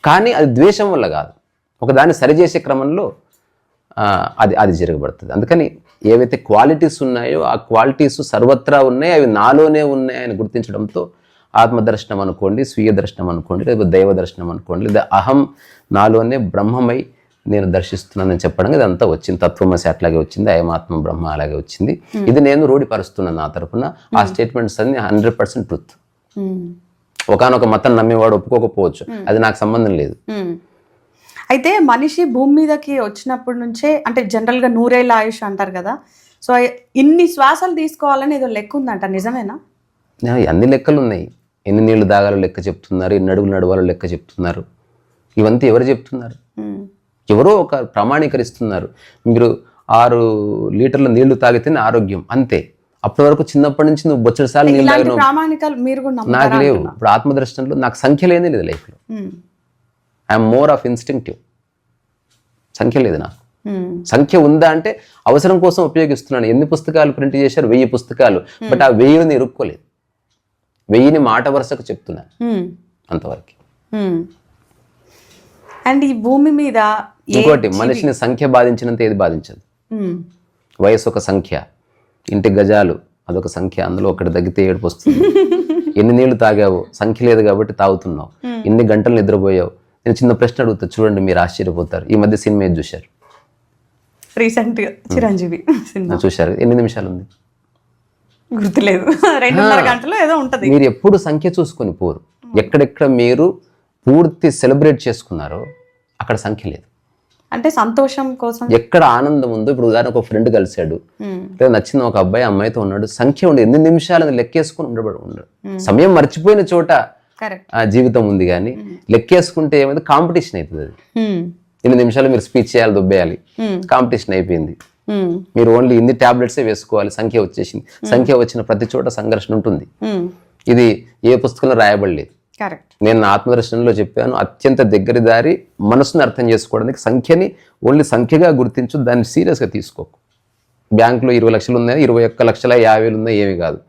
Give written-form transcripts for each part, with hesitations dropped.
కానీ అది ద్వేషం వల్ల కాదు, ఒకదాన్ని సరిచేసే క్రమంలో అది జరగబడుతుంది. అందుకని ఏవైతే క్వాలిటీస్ ఉన్నాయో ఆ క్వాలిటీస్ సర్వత్రా ఉన్నాయి, అవి నాలోనే ఉన్నాయని గుర్తించడంతో ఆత్మదర్శనం అనుకోండి, స్వీయ దర్శనం అనుకోండి, లేదా దైవ దర్శనం అనుకోండి, లేదా అహం నాలోనే బ్రహ్మమై నేను దర్శిస్తున్నానని చెప్పడం ఇదంతా వచ్చింది. తత్వమసి అట్లాగే వచ్చింది, అయమాత్మ బ్రహ్మ అలాగే వచ్చింది. ఇది నేను రూఢిపరుస్తున్నాను నా తరఫున. ఆ స్టేట్మెంట్స్ అన్ని 100% ట్రూత్. ఒకనొక మతం నమ్మేవాడు ఒప్పుకోకపోవచ్చు, అది నాకు సంబంధం లేదు. అయితే మనిషి భూమి మీదకి వచ్చినప్పటి నుంచే, అంటే జనరల్గా 100 ఏళ్ళ ఆయుష్ అంటారు కదా, సో ఇన్ని శ్వాసలు తీసుకోవాలని ఏదో లెక్క ఉందంట, నిజమేనా? అన్ని లెక్కలు ఉన్నాయి. ఎన్ని నీళ్లు దాగాలో లెక్క చెప్తున్నారు, ఎన్ని అడుగులు నడవాలో లెక్క చెప్తున్నారు. ఇవంతా ఎవరు చెప్తున్నారు? ఎవరో ఒక ప్రామాణీకరిస్తున్నారు. మీరు 6 లీటర్ల నీళ్లు తాగితేనే ఆరోగ్యం, అంతే. అప్పటి వరకు చిన్నప్పటి నుంచి నువ్వు బొచ్చడి సార్లు నీళ్ళు తాగినావు, నాకు లేవు. ఇప్పుడు ఆత్మదర్శనంలో నాకు సంఖ్య లేనే లేదు లైఫ్లో. I'm more of instinctive. సంఖ్య లేదు నాకు. సంఖ్య ఉందా అంటే అవసరం కోసం ఉపయోగిస్తున్నాను. ఎన్ని పుస్తకాలు ప్రింట్ చేశారు? 1000 పుస్తకాలు. బట్ ఆ 1000ని ఇరుక్కోలేదు. 1000ని మాట వరుసకు చెప్తున్నాను, అంతవరకు. అండ్ ఈ భూమి మీద ఇంకోటి, మనిషిని సంఖ్య బాధించినంత ఏది బాధించదు. వయసు ఒక సంఖ్య, ఇంటి గజాలు అదొక సంఖ్య, అందులో ఒకటి తగ్గితే ఏడుపు వస్తుంది. ఎన్ని నీళ్లు తాగావు? సంఖ్య లేదు కాబట్టి తాగుతున్నావు. ఎన్ని గంటలు నిద్రపోయావు? నేను చిన్న ప్రశ్న అడుగుతా, చూడండి, మీరు ఆశ్చర్యపోతారు. ఈ మధ్య సినిమా ఏది చూశారు? రీసెంట్ చిరంజీవి సినిమా చూశారు. ఎన్ని నిమిషాలు ఉంది? గుర్తులేదు. 2.5 గంటలు ఏదో ఉంటది. మీరు ఎప్పుడు సంఖ్య చూసుకొని పోరు. ఎక్కడెక్కడ మీరు పూర్తి సెలబ్రేట్ చేసుకున్నారో అక్కడ సంఖ్య లేదు. అంటే సంతోషం కోసం ఎక్కడ ఆనందం ఉందో, ఇప్పుడు ఉదాహరణకు ఒక ఫ్రెండ్ కలిశాడు, లేదా నచ్చిన ఒక అబ్బాయి అమ్మాయితో ఉన్నాడు, సంఖ్య ఉండి ఎన్ని నిమిషాలు లెక్కేసుకుని ఉండడు. సమయం మర్చిపోయిన చోట జీవితం ఉంది, కానీ లెక్కేసుకుంటే ఏమైంది? కాంపిటీషన్ అవుతుంది. అది ఎన్ని నిమిషాలు మీరు స్పీచ్ చేయాలి, దొబ్బేయాలి, కాంపిటీషన్ అయిపోయింది. మీరు ఓన్లీ ఇన్ని టాబ్లెట్సే వేసుకోవాలి, సంఖ్య వచ్చేసింది. సంఖ్య వచ్చిన ప్రతి చోట సంఘర్షణ ఉంటుంది. ఇది ఏ పుస్తకంలో రాయబడలేదు. నేను నా ఆత్మదర్శనంలో చెప్పాను, అత్యంత దగ్గరి దారి మనసును అర్థం చేసుకోవడానికి సంఖ్యని ఓన్లీ సంఖ్యగా గుర్తించు, దాన్ని సీరియస్గా తీసుకోకు. బ్యాంకులో 20 లక్షలు ఉన్నాయి, 21,50,000 ఉన్నాయి, ఏమి కాదు.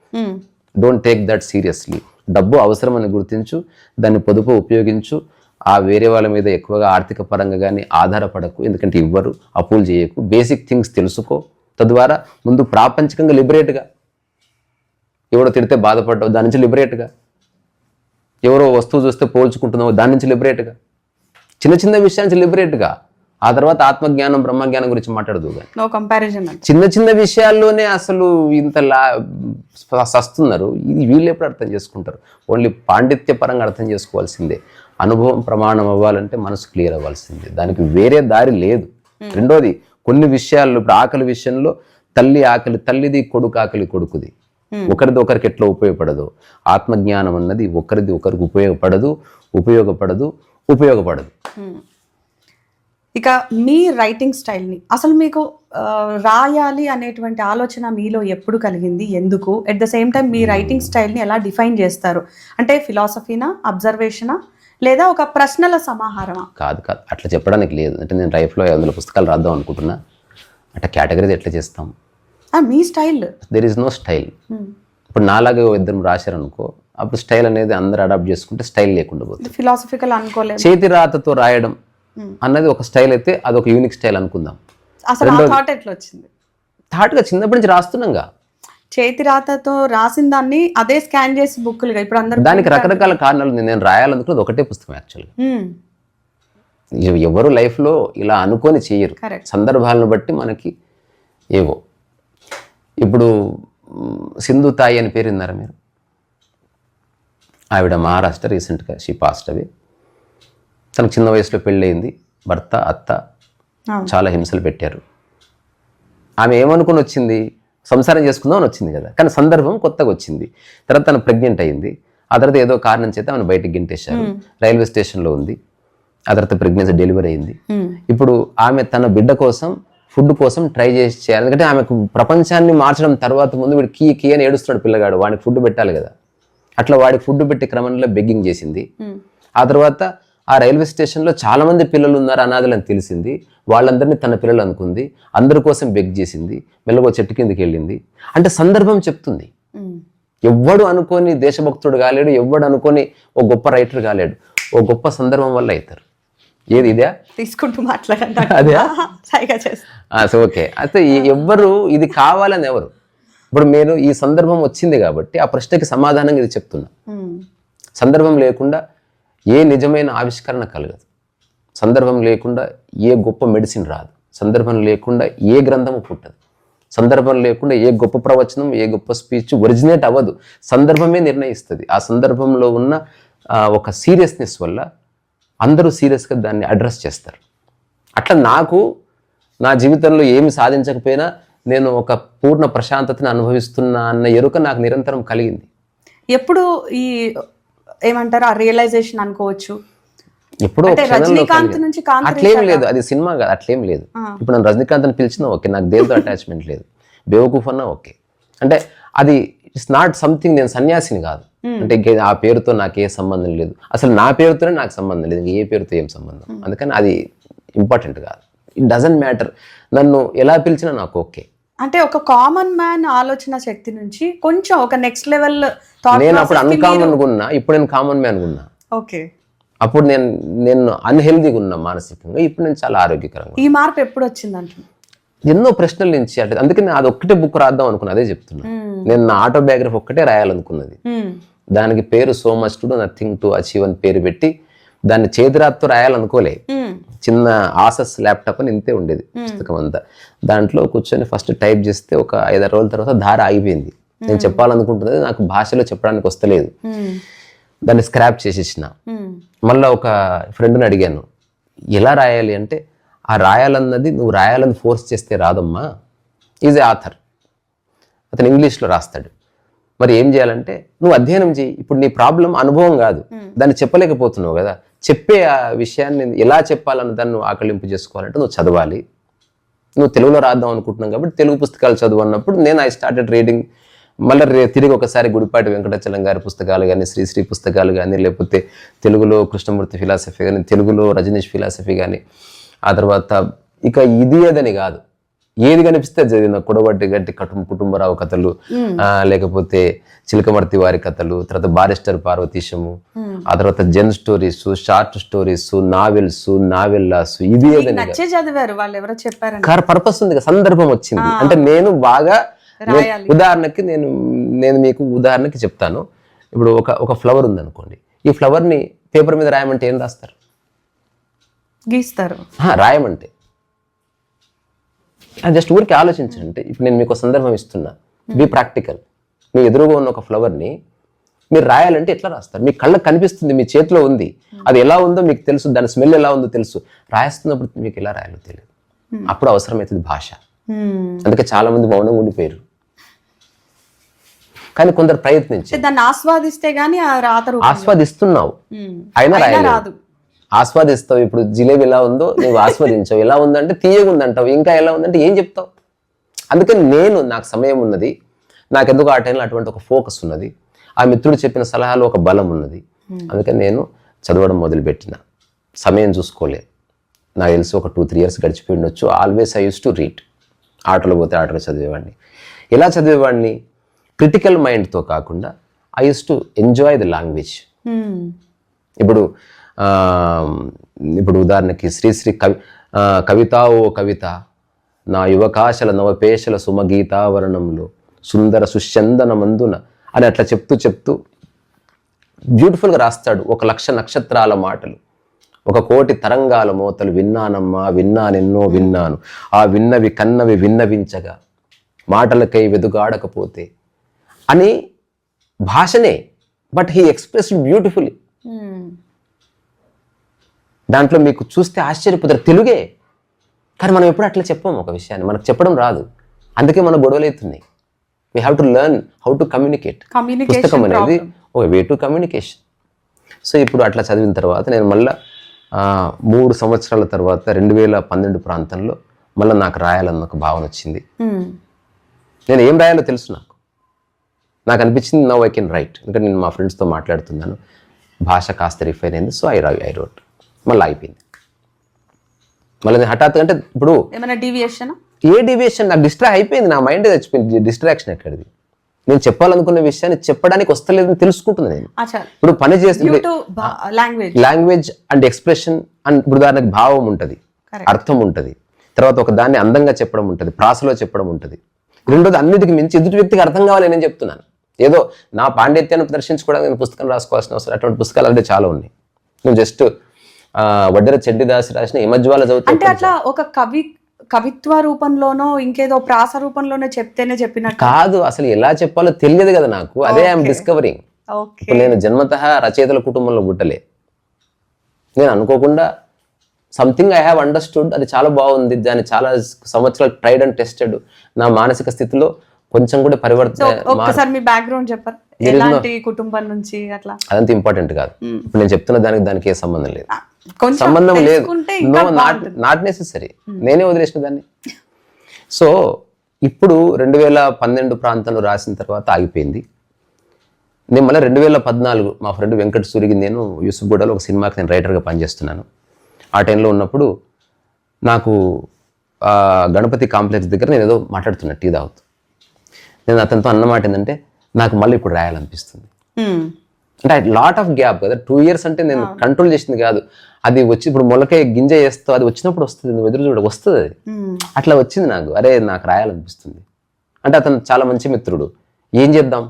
Don't take that seriously. డబ్బు అవసరమని గుర్తించు, దాన్ని పొదుపు ఉపయోగించు. ఆ వేరే వాళ్ళ మీద ఎక్కువగా ఆర్థిక పరంగా కానీ ఆధారపడకు, ఎందుకంటే ఇవ్వరు. అప్పులు చేయకు. బేసిక్ థింగ్స్ తెలుసుకో. తద్వారా ముందు ప్రాపంచికంగా లిబరేట్గా, ఎవడో తిడితే బాధపడ్డావు, దాని నుంచి లిబరేట్గా. ఎవరో వస్తువు చూస్తే పోల్చుకుంటున్నావు, దాని నుంచి లిబరేట్గా. చిన్న చిన్న విషయాల నుంచి లిబరేట్గా. ఆ తర్వాత ఆత్మజ్ఞానం బ్రహ్మజ్ఞానం గురించి మాట్లాడదు. చిన్న చిన్న విషయాల్లోనే అసలు ఇంతలా సస్తున్నారు. ఇది వీళ్ళు ఎప్పుడు అర్థం చేసుకుంటారు? ఓన్లీ పాండిత్య పరంగా అర్థం చేసుకోవాల్సిందే. అనుభవం ప్రమాణం అవ్వాలంటే మనసు క్లియర్ అవ్వాల్సిందే, దానికి వేరే దారి లేదు. రెండోది, కొన్ని విషయాల్లో, ఇప్పుడు ఆకలి విషయంలో తల్లి ఆకలి తల్లిది, కొడుకు ఆకలి కొడుకుది. ఒకరిది ఒకరికి ఎట్లా ఉపయోగపడదు, ఆత్మజ్ఞానం అన్నది ఒకరిది ఒకరికి ఉపయోగపడదు. ఇక మీ రైటింగ్ స్టైల్ని, అసలు మీకు రాయాలి అనేటువంటి ఆలోచన మీలో ఎప్పుడు కలిగింది, ఎందుకు? At the same time me writing స్టైల్ని ఎలా డిఫైన్ చేస్తారు? అంటే ఫిలాసఫీనా, అబ్జర్వేషనా, లేదా ఒక ప్రశ్నల సమాహారమా? కాదు, అట్లా చెప్పడానికి లేదు. అంటే నేను లైఫ్లో 500 పుస్తకాలు రాద్దాం అనుకుంటున్నా, అట్లా కేటగిరీ ఎట్లా చేస్తాం? మీ style, there is no style. ఇప్పుడు నాలాగా 2 రాశారనుకో, అప్పుడు స్టైల్ అనేది అందరు అడాప్ట్ చేసుకుంటే స్టైల్ లేకుండా పోతుంది. ఫిలాసఫికల్ అనుకోలేదు. చేతి రాతతో రాయడం అన్నది ఒక స్టైల్ అయితే అదొక యూనిక్ స్టైల్ అనుకుందాం. అసలు థాట్ ఎట్లా వచ్చింది? థాట్గా చిన్నప్పటి నుంచి రాస్తున్నాగా. చేతి రాతతో రాసిన దాన్ని అదే స్కాన్ చేసి బుక్కులుగా ఇప్పుడు అందరూ, దానికి రకరకాల కారణాలు. నేను రాయాలనుకున్నది ఒకటే పుస్తకం యాక్చువల్గా. ఎవరు లైఫ్లో ఇలా అనుకొని చేయరు, సందర్భాలను బట్టి మనకి ఏవో. ఇప్పుడు సింధు తాయి అని పేరు విన్నారా మీరు? ఆవిడ మహారాష్ట్ర, రీసెంట్గా షీ పాస్డ్ అవే. తనకు చిన్న వయసులో పెళ్ళయింది. భర్త, అత్త చాలా హింసలు పెట్టారు. ఆమె ఏమనుకుని వచ్చింది? సంసారం చేసుకుందామని వచ్చింది కదా, కానీ సందర్భం కొత్తగా వచ్చింది. తర్వాత తను ప్రెగ్నెంట్ అయ్యింది. ఆ తర్వాత ఏదో కారణం చేత ఆమెను బయటకు గింటేశారు. రైల్వే స్టేషన్లో ఉంది. ఆ తర్వాత ప్రెగ్నెన్సీ డెలివరీ అయింది. ఇప్పుడు ఆమె తన బిడ్డ కోసం, ఫుడ్ కోసం ట్రై చేయాలి. ఎందుకంటే ఆమెకు ప్రపంచాన్ని మార్చడం తర్వాత ముందు వీడు కీ అని ఏడుస్తున్నాడు పిల్లగాడు, వాడికి ఫుడ్ పెట్టాలి కదా. అట్లా వాడికి ఫుడ్ పెట్టే క్రమంలో బెగ్గింగ్ చేసింది. ఆ తర్వాత ఆ రైల్వే స్టేషన్లో చాలా మంది పిల్లలు ఉన్నారు అనాథలని తెలిసింది. వాళ్ళందరినీ తన పిల్లలు అనుకుంది. అందరి కోసం బెగ్ చేసింది. మెల్లగో చెట్టు కిందకి వెళ్ళింది. అంటే సందర్భం చెప్తుంది. ఎవ్వడు అనుకోని దేశభక్తుడు కాలేడు, ఎవ్వడు అనుకోని ఓ గొప్ప రైటర్ కాలేడు. ఓ గొప్ప సందర్భం వల్ల అవుతారు. ఏది ఇదే తీసుకుంటూ మాట్లాడండి అదే సైగా చేస్తా. So okay. అయితే ఎవ్వరు ఇది కావాలని ఎవరు, ఇప్పుడు మీరు ఈ సందర్భం వచ్చింది కాబట్టి ఆ ప్రశ్నకి సమాధానంగా ఇది చెప్తున్నా. సందర్భం లేకుండా ఏ నిజమైన ఆవిష్కరణ కలగదు, సందర్భం లేకుండా ఏ గొప్ప మెడిసిన్ రాదు, సందర్భం లేకుండా ఏ గ్రంథము పుట్టదు, సందర్భం లేకుండా ఏ గొప్ప ప్రవచనం ఏ గొప్ప స్పీచ్ ఒరిజినేట్ అవ్వదు. సందర్భమే నిర్ణయిస్తుంది. ఆ సందర్భంలో ఉన్న ఒక సీరియస్నెస్ వల్ల అందరూ సీరియస్గా దాన్ని అడ్రస్ చేస్తారు. అట్లా నాకు నా జీవితంలో ఏమి సాధించకపోయినా నేను ఒక పూర్ణ ప్రశాంతతను అనుభవిస్తున్నా అన్న ఎరుక నాకు నిరంతరం కలిగింది. ఎప్పుడు ఈ ఏమంటారు ఆ రియలైజేషన్ అనుకోవచ్చు? ఎప్పుడో అట్లేం లేదు, అది సినిమా కాదు, అట్లేం లేదు. ఇప్పుడు నన్ను రజనీకాంత్ అని పిలిచినా ఓకే, నాకు దేంతో అటాచ్మెంట్ లేదు. బేవకూఫ్ అన్నా ఓకే. అంటే అది ఇట్స్ నాట్ సంథింగ్, నేను సన్యాసిని కాదు. అంటే ఆ పేరుతో నాకు ఏ సంబంధం లేదు, అసలు నా పేరుతోనే నాకు సంబంధం లేదు, ఏ పేరుతో ఏం సంబంధం. అందుకని అది ఇంపార్టెంట్ కాదు, ఇట్ డజంట్ మ్యాటర్. నన్ను ఎలా పిలిచినా నాకు ఓకే. అంటే ఒక కామన్ మ్యాన్ ఆలోచన శక్తి నుంచి కొంచెం ఒక నెక్స్ట్ లెవెల్. నేను అప్పుడు అన్కామన్ ఉన్నా, ఇప్పుడు నేను కామన్ మ్యాన్ ఉన్నా. ఓకే. అప్పుడు నేను అన్హెల్దీగా ఉన్నా మానసికంగా, ఇప్పుడు నేను చాలా ఆరోగ్యకరంగా. ఈ మార్పు ఎప్పుడు వచ్చిందంట? ఎన్నో ప్రశ్నల నుంచి. అంటే అందుకే నేను అది ఒక్కటే బుక్ రాద్దాం అనుకున్నా, అదే చెప్తున్నా. నేను నా ఆటోబయోగ్రఫీ ఒక్కటే రాయాలనుకున్నది. దానికి పేరు so much to do nothing to achieve అని పేరు పెట్టి దాన్ని చేతిరాత్తో రాయాలనుకోలే. చిన్న ఆసస్ ల్యాప్టాప్ అని ఇంతే ఉండేది పుస్తకం అంతా. దాంట్లో కూర్చొని ఫస్ట్ టైప్ చేస్తే ఒక 5-6 రోజుల తర్వాత ధార ఆగిపోయింది. నేను చెప్పాలనుకుంటున్నది నాకు భాషలో చెప్పడానికి వస్తలేదు, దాన్ని స్క్రాప్ చేసేసిన. మళ్ళీ ఒక ఫ్రెండ్ని అడిగాను ఎలా రాయాలి అంటే, ఆ రాయాలన్నది నువ్వు రాయాలని ఫోర్స్ చేస్తే రాదమ్మా, ఈజ్ ఏ ఆథర్, అతను ఇంగ్లీష్లో రాస్తాడు. మరి ఏం చేయాలంటే నువ్వు అధ్యయనం చేయి. ఇప్పుడు నీ ప్రాబ్లం అనుభవం కాదు, దాన్ని చెప్పలేకపోతున్నావు కదా, చెప్పే ఆ విషయాన్ని ఎలా చెప్పాలన్న దాన్ని నువ్వు ఆకలింపు చేసుకోవాలంటే నువ్వు చదవాలి. నువ్వు తెలుగులో రాద్దాం అనుకుంటున్నావు కాబట్టి తెలుగు పుస్తకాలు చదువు అన్నప్పుడు నేను ఐ స్టార్టెడ్ రీడింగ్. మళ్ళీ తిరిగి ఒకసారి గుడిపాటి వెంకటాచలం గారి పుస్తకాలు కానీ, శ్రీశ్రీ పుస్తకాలు కానీ, లేకపోతే తెలుగులో కృష్ణమూర్తి ఫిలాసఫీ కానీ, తెలుగులో రజనీష్ ఫిలాసఫీ కానీ, ఆ తర్వాత ఇక ఇది అదని కాదు, ఏది కనిపిస్తే చదివిన కొడవటి గట్టి కుటుంబరావు కథలు, లేకపోతే చిలకమర్తి వారి కథలు, తర్వాత బారిస్టర్ పార్వతీశము, ఆ తర్వాత జెన్ స్టోరీస్, షార్ట్ స్టోరీస్, నావెల్లాస్, ఇది ఏదని చదివారు వాళ్ళు ఎవరో చెప్పారు. పర్పస్ ఉంది, సందర్భం వచ్చింది. అంటే నేను బాగా ఉదాహరణకి నేను మీకు ఉదాహరణకి చెప్తాను. ఇప్పుడు ఒక ఫ్లవర్ ఉంది అనుకోండి, ఈ ఫ్లవర్ ని పేపర్ మీద రాయమంటే ఏం రాస్తారు? గీస్తారు. రాయమంటే జస్ట్ ఊరికి ఆలోచించండి. ఇప్పుడు నేను మీకు సందర్భం ఇస్తున్నా, బీ ప్రాక్టికల్. మీ ఎదురుగా ఉన్న ఒక ఫ్లవర్ని మీరు రాయాలంటే ఎట్లా రాస్తారు? మీ కళ్ళకు కనిపిస్తుంది, మీ చేతిలో ఉంది, అది ఎలా ఉందో మీకు తెలుసు, దాని స్మెల్ ఎలా ఉందో తెలుసు. రాయిస్తున్నప్పుడు మీకు ఎలా రాయాలో తెలియదు. అప్పుడు అవసరమవుతుంది భాష. అందుకే చాలా మంది మౌనంగా ఉండిపోయారు. కానీ కొందరు ప్రయత్నించి దాన్ని ఆస్వాదిస్తే గానీ ఆస్వాదిస్తున్నావు, అయినా రాయలేదు. ఆస్వాదిస్తావు. ఇప్పుడు జిలేబీ ఎలా ఉందో నువ్వు ఆస్వాదించావు, ఎలా ఉందంటే తీయగా ఉందంటావు, ఇంకా ఎలా ఉందంటే ఏం చెప్తావు? అందుకని నాకు సమయం ఉన్నది, నాకెందుకు ఆ టైంలో అటువంటి ఒక ఫోకస్ ఉన్నది, ఆ మిత్రుడు చెప్పిన సలహాలు ఒక బలం ఉన్నది. అందుకని నేను చదవడం మొదలుపెట్టిన. సమయం చూసుకోలేదు. నాకు తెలిసి ఒక 2-3 years గడిచిపోయి ఉండొచ్చు. Always I use to read. ఆటలు పోతే ఆటలు చదివేవాడిని. ఎలా చదివేవాడిని? క్రిటికల్ మైండ్తో కాకుండా I use to enjoy the language. ఇప్పుడు ఉదాహరణకి శ్రీశ్రీ కవిత ఓ కవిత, నా యువకాశల నవపేశల సుమగీతావరణంలో సుందర సుచందన మందున అని అట్లా చెప్తూ బ్యూటిఫుల్గా రాస్తాడు. 1,00,000 నక్షత్రాల మాటలు, 1,000,000 తరంగాల మోతలు విన్నానమ్మా, విన్నానెన్నో విన్నాను, ఆ విన్నవి కన్నవి విన్నవించగా మాటలకై వెదుగాడకపోతే అని భాషనే. But he expressed beautifully. దాంట్లో మీకు చూస్తే ఆశ్చర్యపోతారు, తెలుగే. కానీ మనం ఎప్పుడు అట్లా చెప్పాము ఒక విషయాన్ని, మనకు చెప్పడం రాదు. అందుకే మన గొడవలు అవుతున్నాయి. We have to learn how to communicate. పుస్తకం అనేది ఒక వే టు కమ్యూనికేషన్. సో ఇప్పుడు అట్లా చదివిన తర్వాత నేను మళ్ళీ 3 సంవత్సరాల తర్వాత 2012 ప్రాంతంలో మళ్ళీ నాకు రాయాలన్న ఒక భావన వచ్చింది. నేను ఏం రాయాలో తెలుసు నాకు అనిపించింది నౌ ఐ కెన్ రైట్. ఎందుకంటే నేను మా ఫ్రెండ్స్తో మాట్లాడుతున్నాను, భాష కాస్త రిఫైన్ అయింది. So I wrote. మళ్ళీ అయిపోయింది. మళ్ళీ హఠాత్తుగా అంటే ఇప్పుడు ఏ డీవియేషన్ నాకు అయిపోయింది, నా మైండ్ చచ్చిపోయింది. డిస్ట్రాక్షన్ ఎక్కడిది? నేను చెప్పాలనుకున్న విషయాన్ని చెప్పడానికి వస్తలేదని తెలుసుకుంటున్నాను నేను. అచ్చా, ఇప్పుడు పని చేస్తే due to language. Language and expression and ఇప్పుడు దానికి భావం ఉంటుంది, అర్థం ఉంటుంది, తర్వాత ఒక దాన్ని అందంగా చెప్పడం ఉంటుంది, ప్రాసలో చెప్పడం ఉంటుంది. రెండోది అన్నిటికి మించి ఎదుటి వ్యక్తికి అర్థం కావాలి నేను చెప్తున్నాను. ఏదో నా పాండిత్యాన్ని ప్రదర్శించుకోవడానికి నేను పుస్తకం రాసుకోవాల్సిన అవసరం, అటువంటి పుస్తకాలు అంటే చాలా ఉన్నాయి. నేను జస్ట్ వడ్డెర చెడ్డిదాసి రాసిన హిమజ్వాల అంటే చదువుతా అట్లా ఒక కవిత్వ రూపంలోనో ఇంకేదో ప్రాస రూపంలోనో చెప్తేనే చెప్పినట్టు కాదు, అసలు ఎలా చెప్పాలో తెలియదు కదా నాకు. అదే ఐఎమ్ డిస్కవరింగ్. ఓకే. ఇప్పుడు నేను జన్మతః రచయితల కుటుంబంలో పుట్టలే. నేను అనుకోకుండా సంథింగ్ ఐ హ్యావ్ అండర్స్టూడ్, అది చాలా బాగుంది, దాన్ని చాలా సంవత్సరాలు ట్రైడ్ అండ్ టెస్టెడ్. నా మానసిక స్థితిలో కొంచెం కూడా పరివర్తన. ఒక్కసారి మీ బ్యాక్గ్రౌండ్ చెప్పారు, ఎలాంటి కుటుంబం నుంచి అట్లా? అదంతా ఇంపార్టెంట్ కాదు. ఇప్పుడు నేను చెప్తున్న దానికి ఏ సంబంధం లేదు, కొంచెం సంబంధం లేదు, తెలుసుకుంటే ఇంకా బాగుంటుంది. Not necessary. నేనే వదిలేసిన దాన్ని. సో ఇప్పుడు 2012 ప్రాంతంలో రాసిన తర్వాత ఆగిపోయింది. నేను మళ్ళీ 2014 మా ఫ్రెండ్ వెంకట సూరికి నేను యూసుఫ్గూడలో ఒక సినిమాకి నేను రైటర్గా పనిచేస్తున్నాను. ఆ టైంలో ఉన్నప్పుడు నాకు గణపతి కాంప్లెక్స్ దగ్గర నేను ఏదో మాట్లాడుతున్నా, టీ తాగుతూ. నేను అతనితో అన్నమాట ఏంటంటే, నాకు మళ్ళీ ఇప్పుడు రాయాలనిపిస్తుంది. అంటే లాట్ ఆఫ్ గ్యాప్ కదా, 2 years అంటే నేను కంట్రోల్ చేసింది కాదు. అది వచ్చి ఇప్పుడు మొలకే గింజ వేస్తావు, అది వచ్చినప్పుడు వస్తుంది, నువ్వు ఎదురు చూడ వస్తుంది. అది అట్లా వచ్చింది నాకు, అరే నాకు రాయాలనిపిస్తుంది. అంటే అతను చాలా మంచి మిత్రుడు. ఏం చేద్దాం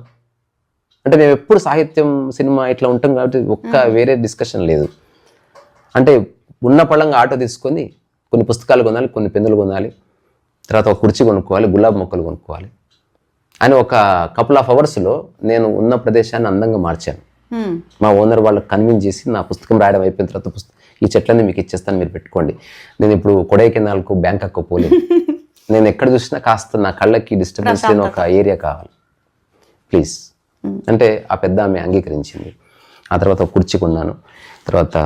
అంటే, మేము ఎప్పుడు సాహిత్యం సినిమా ఇట్లా ఉంటాం కాబట్టి ఒక్క వేరే డిస్కషన్ లేదు. అంటే ఉన్న పళ్ళంగా ఆటో తీసుకొని కొన్ని పుస్తకాలు కొనాలి, కొన్ని పెన్నులు కొనాలి, తర్వాత ఒక కుర్చీ కొనుక్కోవాలి, గులాబీ మొక్కలు కొనుక్కోవాలి అని ఒక కపుల్ ఆఫ్ అవర్స్లో నేను ఉన్న ప్రదేశాన్ని అందంగా మార్చాను. మా ఓనర్ వాళ్ళకి కన్విన్స్ చేసి నా పుస్తకం రాయడం అయిపోయిన తర్వాత ఈ చెట్లన్నీ మీకు ఇచ్చేస్తాను, మీరు పెట్టుకోండి. నేను ఇప్పుడు కొడైకెనాల్కు బ్యాంకాక్ పోలేదు. నేను ఎక్కడ చూసినా కాస్త నా కళ్ళకి డిస్టర్బెన్స్ లేని ఒక ఏరియా కావాలి ప్లీజ్ అంటే ఆ పెద్ద ఆమె అంగీకరించింది. ఆ తర్వాత ఒక కుర్చీ కొన్నాను. తర్వాత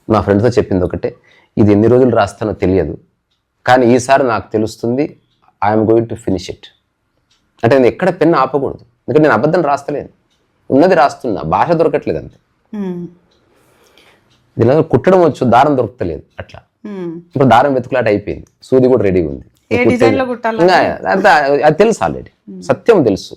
నా ఫ్రెండ్తో చెప్పింది ఒకటే, ఇది ఎన్ని రోజులు రాస్తానో తెలియదు, కానీ ఈసారి నాకు తెలుస్తుంది, I'm going to finish it. అంటే నేను ఎక్కడ పెన్ను ఆపకూడదు, ఎందుకంటే నేను అబద్ధం రాస్తలేను, ఉన్నది రాస్తున్నా, భాష దొరకట్లేదు అంతే. దీనిలో కుట్టడం వచ్చు, దారం దొరకలేదు అట్లా. ఇప్పుడు దారం వెతుకులాట అయిపోయింది, సూది కూడా రెడీగా ఉంది. అది తెలుసు ఆల్రెడీ, సత్యం తెలుసు.